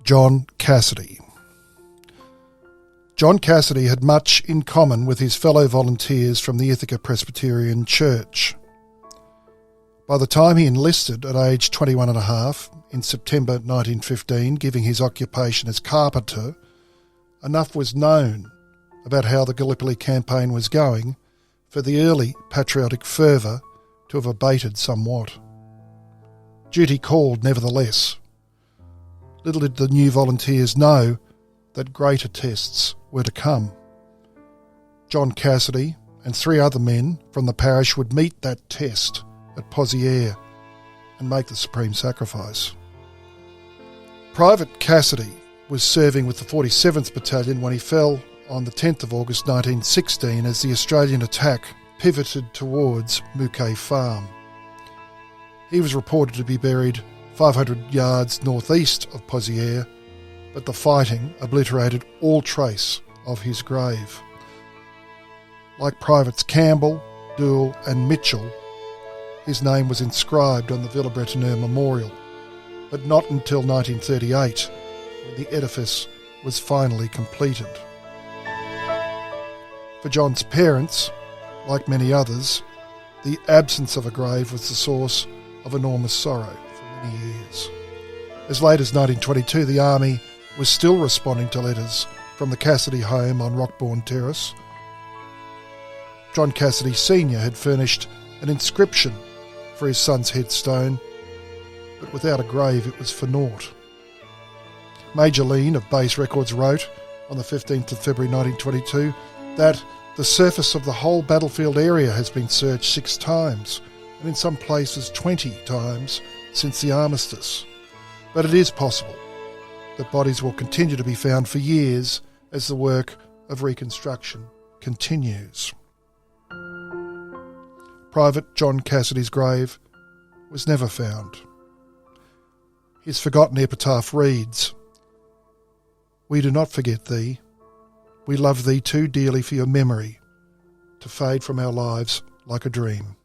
John Cassidy. John Cassidy had much in common with his fellow volunteers from the Ithaca Presbyterian Church. By the time he enlisted at age 21 and a half in September 1915, giving his occupation as carpenter, enough was known about how the Gallipoli campaign was going for the early patriotic fervour to have abated somewhat. Duty called nevertheless. Little did the new volunteers know that greater tests were to come. John Cassidy and 3 other men from the parish would meet that test at Pozières and make the supreme sacrifice. Private Cassidy was serving with the 47th Battalion when he fell on the 10th of August 1916 as the Australian attack pivoted towards Mouquet Farm. He was reported to be buried 500 yards northeast of Pozières, but the fighting obliterated all trace of his grave. Like Privates Campbell, Doole and Mitchell, his name was inscribed on the Villebretonneau Memorial, but not until 1938, when the edifice was finally completed. For John's parents, like many others, the absence of a grave was the source of enormous sorrow for many years. As late as 1922, the Army was still responding to letters from the Cassidy home on Rockbourne Terrace. John Cassidy Sr. had furnished an inscription for his son's headstone, but without a grave it was for naught. Major Lean of Base Records wrote on the 15th of February 1922 that the surface of the whole battlefield area has been searched 6 times, and in some places 20 times since the armistice. But it is possible that bodies will continue to be found for years as the work of reconstruction continues. Private John Cassidy's grave was never found. His forgotten epitaph reads, "We do not forget thee. We love thee too dearly for your memory to fade from our lives like a dream."